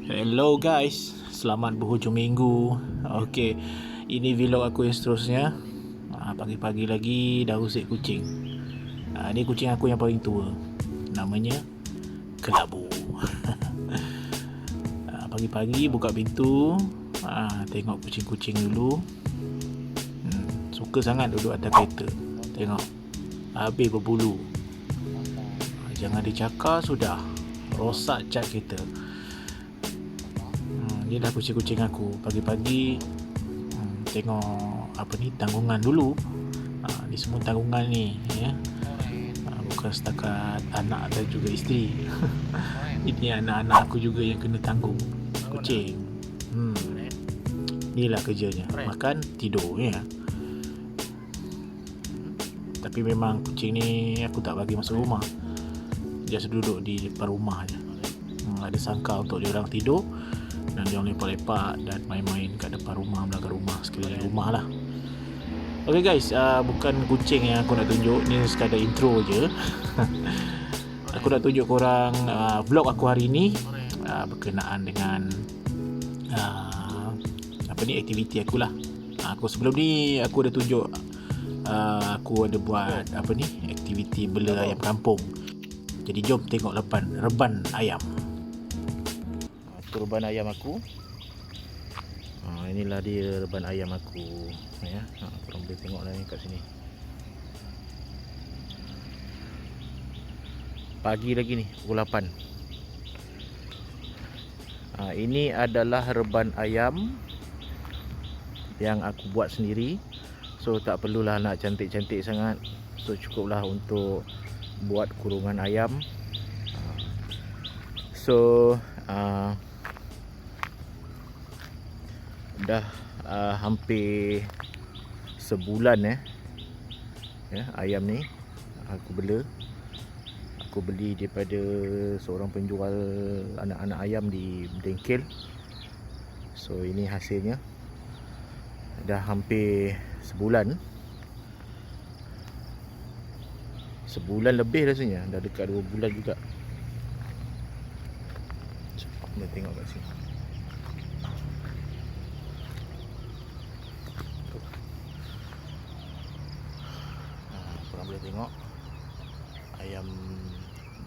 Hello guys, selamat berhujung minggu. Okey, ini vlog aku yang seterusnya. Pagi-pagi lagi dah usik kucing. Ini kucing aku yang paling tua. Namanya Kelabu. Pagi-pagi buka pintu, tengok kucing-kucing dulu. Suka sangat duduk atas kereta. Tengok, habis berbulu. Jangan dicakar sudah. Rosak cat kita. Inilah kucing-kucing aku. Pagi-pagi tengok apa ni, tanggungan dulu. Ni semua tanggungan ni ya. Bukan setakat anak dan juga isteri. Ini anak-anak aku juga yang kena tanggung. Kucing. Inilah kerjanya. Makan, tidur ya. Tapi memang kucing ni aku tak bagi masuk rumah. Dia duduk di depan rumah je. Ada sangka untuk dia orang tidur dan dia orang lepak-lepak dan main-main kat depan rumah, belakang rumah, sekeliling rumah lah. Okay guys, bukan kucing yang aku nak tunjuk. Ni sekadar intro je. Aku nak tunjuk korang vlog aku hari ni berkenaan dengan aktiviti aku lah. Aku sebelum ni aku ada tunjuk aku ada buat aktiviti bela ayam kampung. Jadi jom tengok reban ayam. Itu reban ayam aku. Inilah dia reban ayam aku ya. Korang boleh tengok lah ni kat sini. Pagi lagi ni, pukul 8. Ini adalah reban ayam yang aku buat sendiri. So tak perlulah nak cantik-cantik sangat. So cukuplah untuk buat kurungan ayam. So dah hampir sebulan ya, ayam ni aku beli daripada seorang penjual anak-anak ayam di bengkel. So ini hasilnya. Dah hampir sebulan lebih rasanya. Dah dekat 2 bulan juga. Kita tengok kat sini. Korang boleh tengok ayam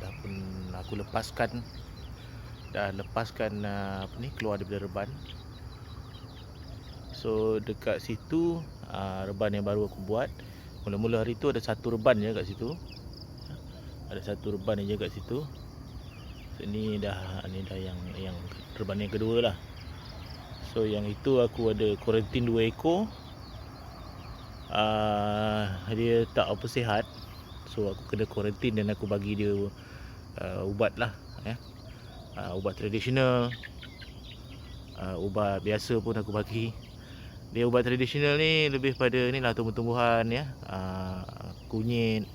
dah pun aku lepaskan. Keluar daripada reban. So dekat situ reban yang baru aku buat. Mula-mula hari tu ada satu reban je kat situ. Ada satu reban je kat situ. So, ini dah yang reban yang kedua lah. So yang itu aku ada kuarantin 2 ekor. Dia tak apa sihat. So aku kena kuarantin dan aku bagi dia ubat lah ya. Ubat tradisional, ubat biasa pun aku bagi. Dia ubat tradisional ni lebih pada ni lah, tumbuh-tumbuhan ya, kunyit,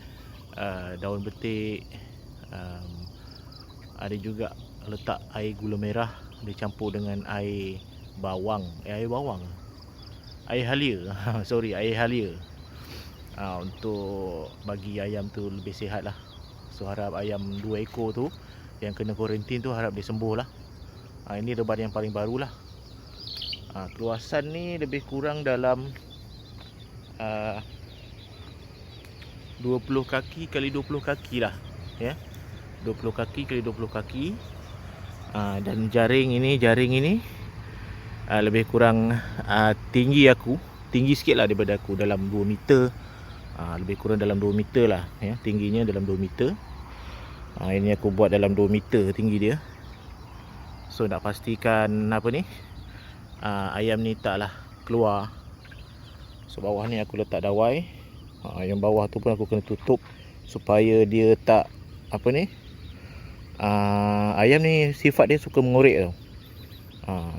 daun betik, ada juga letak air gula merah dicampur dengan air halia air halia untuk bagi ayam tu lebih sihat lah. So harap ayam 2 ekor tu yang kena kuarantin tu harap dia sembuh lah. Ini reban yang paling baru lah. Keluasan ni lebih kurang dalam 20 kaki kali 20 kaki lah ya. 20 kaki kali 20 kaki. Dan jaring ini lebih kurang tinggi sikit lah daripada aku, dalam 2 meter. Lebih kurang dalam 2 meter lah ya, tingginya dalam 2 meter. Ini aku buat dalam 2 meter tinggi dia. So nak pastikan ayam ni taklah keluar. So bawah ni aku letak dawai. Yang bawah tu pun aku kena tutup supaya dia tak ayam ni sifat dia suka mengorek tau.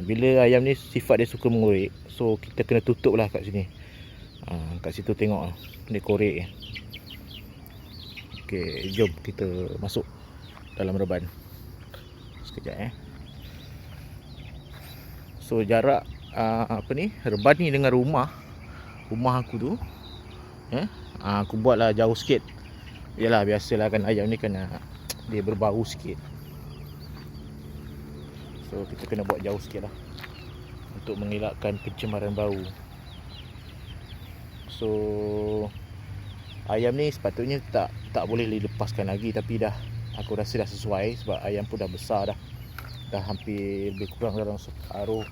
Bila ayam ni sifat dia suka mengorek, so kita kena tutup lah kat sini. Kat situ tengok dia korek. Okey, jom kita masuk dalam reban. Sekejap So jarak reban ni dengan rumah aku tu aku buatlah jauh sikit. Yalah, biasalah kan ayam ni kan dia berbau sikit. So kita kena buat jauh sikit lah untuk mengelakkan pencemaran bau. So ayam ni sepatutnya tak boleh dilepaskan lagi, tapi dah aku rasa dah sesuai sebab ayam pun dah besar dah hampir lebih kurang dalam separuh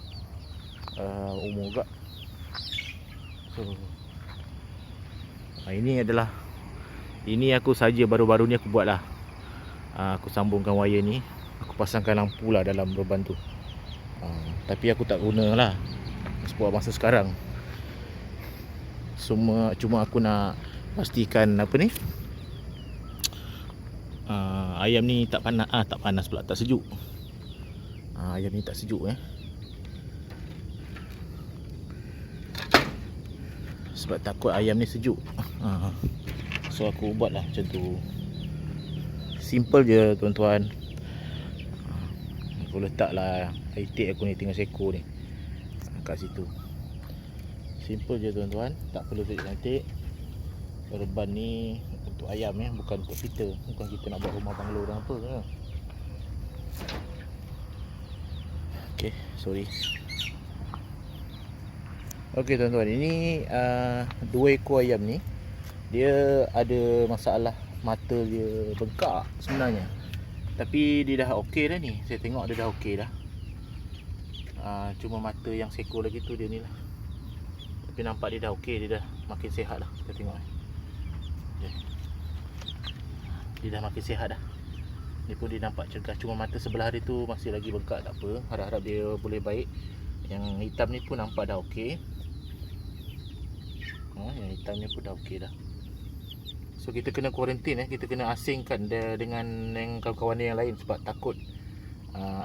umur juga. So ini aku saja baru-baru ni aku buat lah. Aku sambungkan wire ni, aku pasangkan lampu lah dalam reban tu. Tapi aku tak guna lah sebab masa sekarang cuma aku nak pastikan apa ni, ayam ni tak panas pula, tak sejuk. Ayam ni tak sejuk sebab takut ayam ni sejuk. So aku buat lah macam tu. Simple je tuan-tuan. Aku letak lah itik aku ni, tinggal seko ni kat situ. Simple je tuan-tuan, tak perlu cantik. Reban ni untuk ayam bukan untuk kita. Bukan kita nak buat rumah banglo dan apa ke. Okay, sorry. Okay tuan-tuan, ini 2 ekor ayam ni dia ada masalah mata dia bengkak sebenarnya. Tapi dia dah okey dah ni. Saya tengok dia dah okey dah. Cuma mata yang seko lagi tu dia ni lah. Tapi nampak dia dah okey, dia dah makin sihat lah. Kita tengok dia dah makin sihat dah. Ni pun dia nampak cergas. Cuma mata sebelah dia tu masih lagi bengkak, tak apa. Harap-harap dia boleh baik. Yang hitam ni pun nampak dah okey. Yang hitam ni pun dah okey dah. So kita kena kuarantin kita kena asingkan dia dengan yang kawan-kawan yang lain sebab takut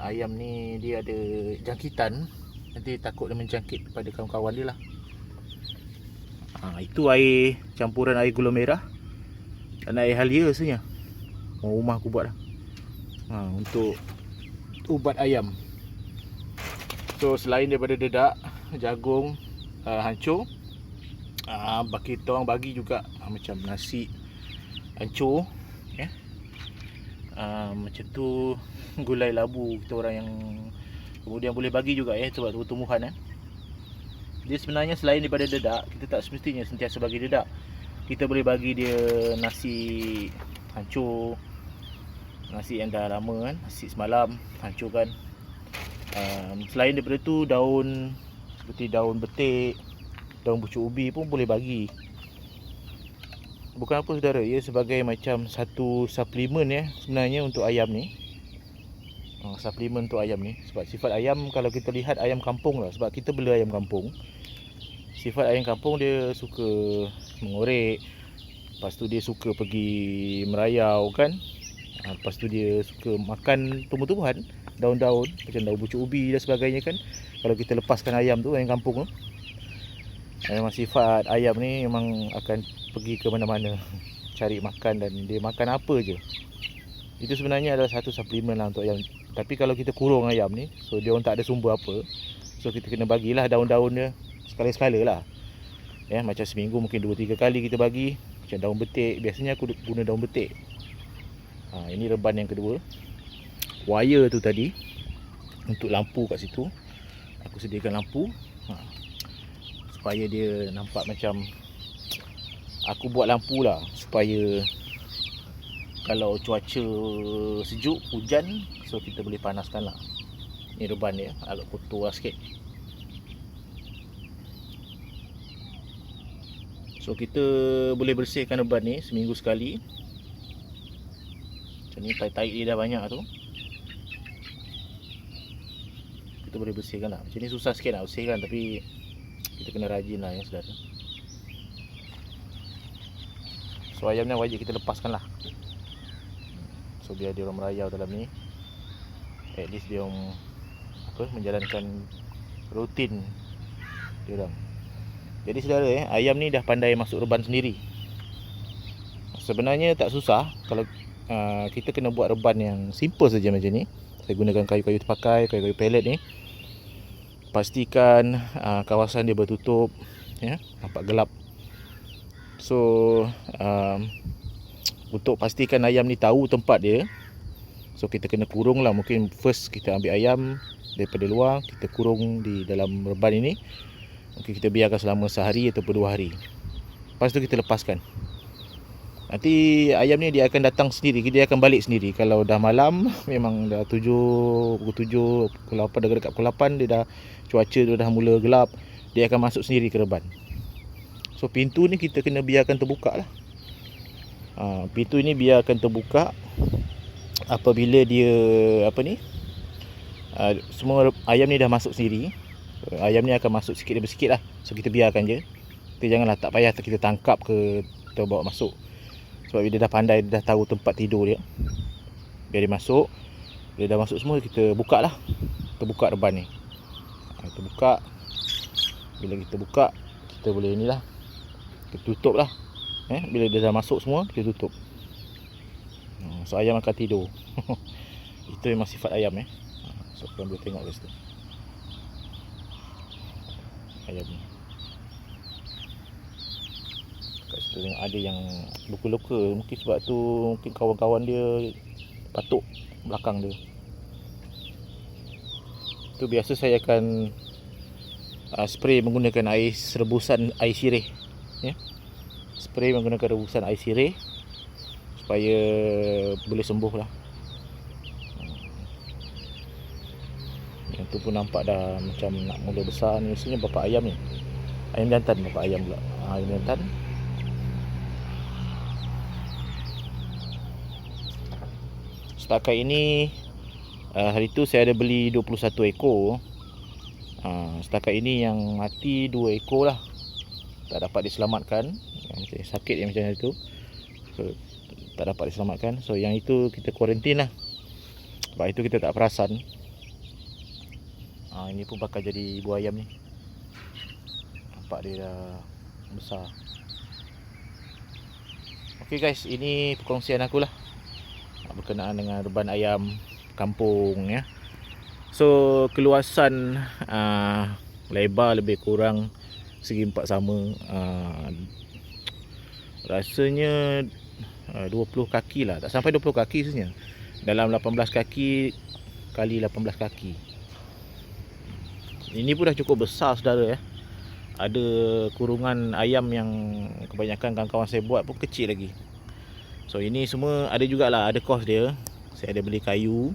ayam ni dia ada jangkitan. Nanti takut dia menjangkit kepada kawan-kawan dia lah. Itu air campuran air gula merah dan air halia sebenarnya. Rumah aku buat dah. Untuk ubat ayam. So selain daripada dedak, jagung hancur, kita orang bagi juga macam nasi hancur macam tu, gulai labu kita orang yang kemudian boleh bagi juga sebab tu tumbuhan Dia sebenarnya selain daripada dedak, kita tak semestinya sentiasa bagi dedak. Kita boleh bagi dia nasi hancur, nasi yang dah lama nasi semalam hancur kan. Selain daripada tu, daun seperti daun betik, daun pucuk ubi pun boleh bagi. Bukan apa saudara, ia sebagai macam satu suplemen sebenarnya untuk ayam ni. Suplemen untuk ayam ni. Sebab sifat ayam, kalau kita lihat ayam kampung lah, sebab kita bela ayam kampung. Sifat ayam kampung dia suka mengorek. Lepas tu dia suka pergi merayau kan. Lepas tu dia suka makan tumbuh-tumbuhan, daun-daun macam daun pucuk ubi dan sebagainya kan. Kalau kita lepaskan ayam tu, ayam kampung tu, memang sifat ayam ni memang akan pergi ke mana-mana cari makan, dan dia makan apa je. Itu sebenarnya adalah satu suplemen lah untuk ayam. Tapi kalau kita kurung ayam ni, so dia orang tak ada sumber apa, so kita kena bagilah daun-daun dia sekala-sekala lah macam seminggu mungkin 2-3 kali kita bagi. Macam daun betik, biasanya aku guna daun betik. Ini reban yang kedua. Wire tu tadi untuk lampu kat situ, aku sediakan lampu supaya dia nampak macam aku buat lampu lah, supaya kalau cuaca sejuk, hujan, so kita boleh panaskan lah. Ni reban dia agak kotor lah sikit. So kita boleh bersihkan reban ni seminggu sekali. Macam ni taik-taik dia dah banyak tu, kita boleh bersihkan lah. Macam ni susah sikit nak bersihkan, tapi kita kena rajin lah saudara. So ayam ni wajib kita lepaskan lah. So biar dia orang merayau dalam ni, at least dia orang menjalankan rutin dia orang. Jadi saudara ayam ni dah pandai masuk reban sendiri. Sebenarnya tak susah kalau kita kena buat reban yang simple saja macam ni. Saya gunakan kayu-kayu terpakai, kayu-kayu pellet ni. Pastikan kawasan dia bertutup, nampak gelap. So untuk pastikan ayam ni tahu tempat dia, so kita kena kurung lah. Mungkin first kita ambil ayam, daripada luar, kita kurung di dalam reban ini. Okey, kita biarkan selama sehari ataupun 2 hari. Lepas tu kita lepaskan. Nanti ayam ni dia akan datang sendiri, dia akan balik sendiri. Kalau dah malam, memang dah pukul 7, pukul 8, dah dekat pukul 8, dia dah cuaca tu dah mula gelap, dia akan masuk sendiri ke reban. So pintu ni kita kena biarkan terbuka lah. Pintu ni biarkan terbuka apabila dia semua ayam ni dah masuk sendiri. Ayam ni akan masuk sikit demi sikit lah. So kita biarkan je. Kita janganlah, tak payah kita tangkap ke kita bawa masuk. Sebab dia dah pandai, dia dah tahu tempat tidur dia. Biar dia masuk. Bila dah masuk semua, kita buka lah. Kita buka reban ni. Kita buka. Bila kita buka, kita boleh ni lah, kita tutup lah. Bila dia dah masuk semua, kita tutup. So ayam akan tidur. Itu memang sifat ayam. So korang boleh tengok kat situ ayam ni. Kat situ ada yang luka-luka. Mungkin sebab tu mungkin kawan-kawan dia patuk belakang dia. Tu biasa saya akan spray menggunakan air rebusan air sirih. Spray menggunakan rebusan air sirih supaya boleh sembuh lah. Yang tu pun nampak dah macam nak mula besar ni. Mestinya bapa ayam ni, ayam jantan, bapa ayam pula. Ayam jantan. Setakat ini hari tu saya ada beli 21 ekor. Setakat ini yang mati 2 ekor lah, tak dapat diselamatkan. Yang sakit yang macam itu, so, tak dapat diselamatkan. So yang itu kita kuarantin lah. Sebab itu kita tak perasan. Ini pun bakal jadi ibu ayam ni. Nampak dia dah besar. Okay guys, ini perkongsian aku lah berkenaan dengan reban ayam kampung ya. So keluasan lebar lebih kurang segi 4 sama. Rasanya 20 kaki lah. Tak sampai 20 kaki sebenarnya. Dalam 18 kaki kali 18 kaki. Ini pun dah cukup besar saudara ya. Ada kurungan ayam yang kebanyakan kawan-kawan saya buat pun kecil lagi. So ini semua ada jugalah, ada kos dia. Saya ada beli kayu.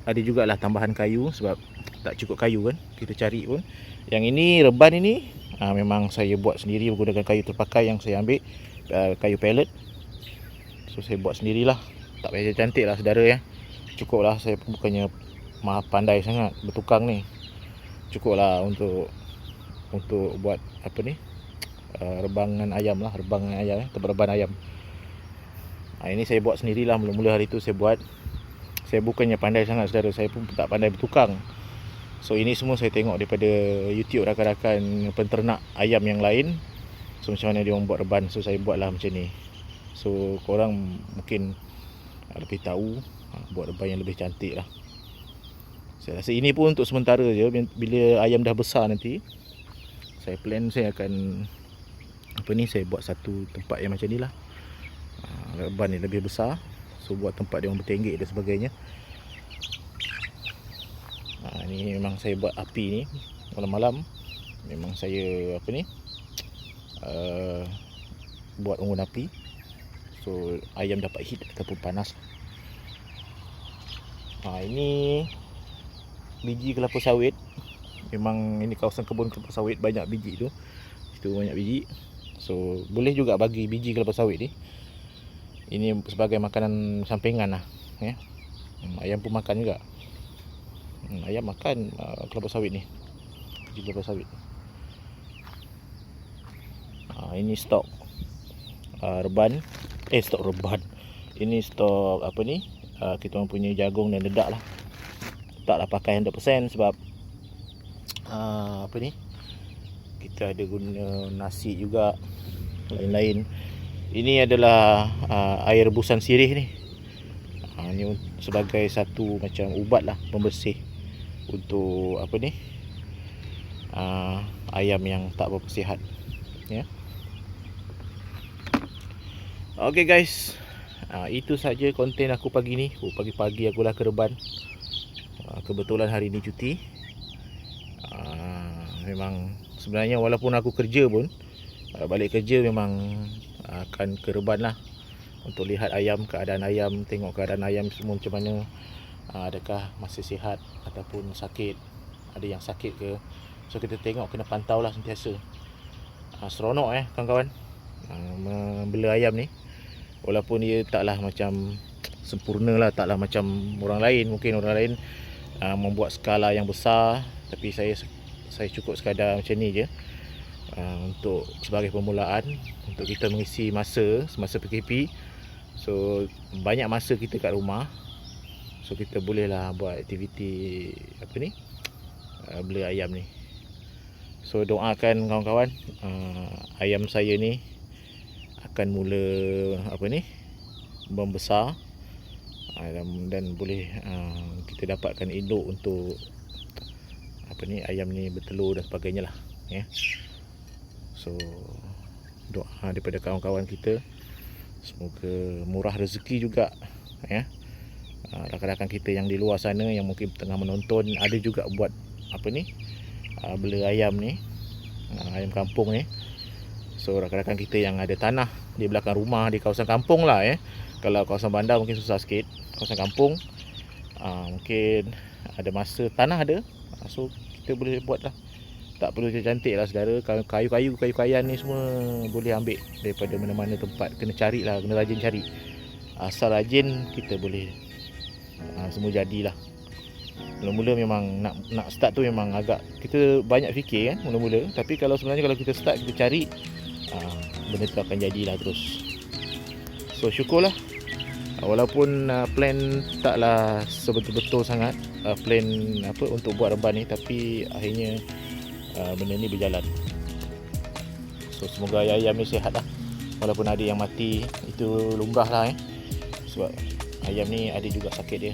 Ada jugalah tambahan kayu sebab tak cukup kayu kan kita cari pun. Yang ini reban ini memang saya buat sendiri menggunakan kayu terpakai yang saya ambil, kayu pellet. So saya buat sendirilah. Tak payah cantik lah saudara ya. Cukup lah, saya pun bukannya pandai sangat bertukang ni. Cukup lah untuk buat rebangan ayam lah, tempat reban ayam. Ini saya buat sendirilah. Mula-mula hari tu saya buat. Saya bukannya pandai sangat saudara, saya pun tak pandai bertukang. So ini semua saya tengok daripada YouTube rakan-rakan penternak ayam yang lain. So macam mana dia orang buat reban, so saya buatlah macam ni. So korang mungkin lebih tahu buat reban yang lebih cantik lah. Saya rasa ini pun untuk sementara je. Bila ayam dah besar nanti, saya plan saya akan saya buat satu tempat yang macam ni lah. Reban ni lebih besar, so buat tempat dia orang bertenggek dan sebagainya. Ni memang saya buat api ni malam-malam. Memang saya buat unggun api, so ayam dapat heat ataupun panas. Ini biji kelapa sawit. Memang ini kawasan kebun kelapa sawit, banyak biji tu. Itu banyak biji. So boleh juga bagi biji kelapa sawit ni. Ini sebagai makanan sampingan lah ya. Ayam pun makan juga. Ayam makan kelapa sawit ni, biji kelapa sawit. Ini stok reban. Stok reban. Ini stok kita orang punya jagung dan dedak lah. Taklah pakai 100% sebab kita ada guna nasi juga, lain-lain. Ini adalah air rebusan sirih ni. Ini sebagai satu macam ubat lah, pembersih untuk ayam yang tak berapa sihat ya. Okay guys, itu saja konten aku pagi ni. Pagi-pagi aku dah ke reban. Kebetulan hari ini cuti. Memang sebenarnya walaupun aku kerja pun, balik kerja memang akan ke Reban lah untuk lihat ayam, keadaan ayam, tengok keadaan ayam semua macam mana, adakah masih sihat ataupun sakit, ada yang sakit ke. So kita tengok, kena pantau lah sentiasa. Seronok kawan-kawan membela ayam ni, walaupun dia taklah macam sempurna lah, taklah macam orang lain. Mungkin orang lain membuat skala yang besar, tapi saya cukup sekadar macam ni je, untuk sebagai permulaan, untuk kita mengisi masa semasa PKP. So banyak masa kita kat rumah, so kita bolehlah buat aktiviti bela ayam ni. So doakan kawan-kawan, ayam saya ni akan mula membesar, dan boleh kita dapatkan induk untuk ayam ni bertelur dan sebagainya lah, ya. So doa daripada kawan-kawan kita, semoga murah rezeki juga, ya. Rakan-rakan kita yang di luar sana yang mungkin tengah menonton, ada juga buat bela ayam ni, ayam kampung ni. So rakan-rakan kita yang ada tanah di belakang rumah, di kawasan kampung lah, ya. Kalau kawasan bandar mungkin susah sikit. Kawasan kampung mungkin ada masa, tanah ada, so kita boleh buat lah. Tak perlu cantik lah saudara, kayu-kayan ni semua boleh ambil daripada mana-mana tempat. Kena cari lah, kena rajin cari. Asal rajin, kita boleh semua jadilah. Mula-mula memang nak start tu memang agak, kita banyak fikir kan mula-mula. Tapi sebenarnya kalau kita start, kita cari, benda tu akan jadilah terus. So syukurlah, walaupun plan taklah sebetul-betul sangat, plan untuk buat Reban ni, tapi akhirnya benda ni berjalan. So semoga ayam ni sihat lah. Walaupun ada yang mati, itu lumrah lah, sebab ayam ni ada juga sakit dia.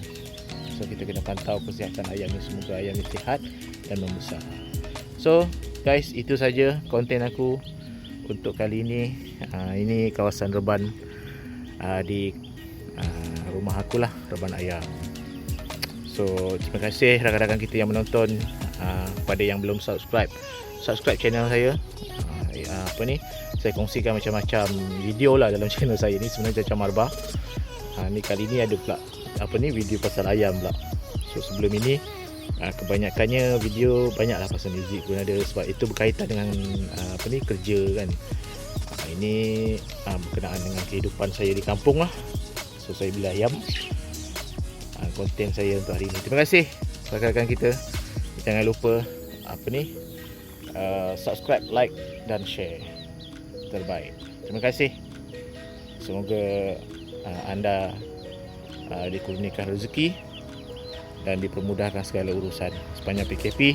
So kita kena pantau kesihatan ayam ni. Semoga ayam ni sihat dan membesar. So guys, itu saja konten aku untuk kali ini. Ini kawasan Reban, di rumah aku lah, Reban ayam. So terima kasih rakan-rakan kita yang menonton. Pada yang belum subscribe channel saya, saya kongsikan macam-macam video lah dalam channel saya ni. Sebenarnya Caca Marbah, ni kali ni ada pula video pasal ayam pula. So sebelum ini kebanyakannya video banyaklah pasal muzik pun ada, sebab itu berkaitan dengan kerja kan. Ini berkenaan dengan kehidupan saya di kampung lah. So saya bela ayam. Konten saya untuk hari ini. Terima kasih rakan-rakan kita. Jangan lupa subscribe, like dan share. Terbaik. Terima kasih. Semoga anda dikurniakan rezeki dan dipermudahkan segala urusan sepanjang PKP.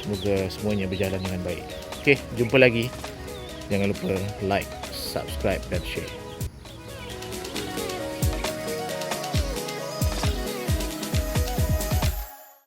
Semoga semuanya berjalan dengan baik. Okey, jumpa lagi. Jangan lupa like, subscribe dan share.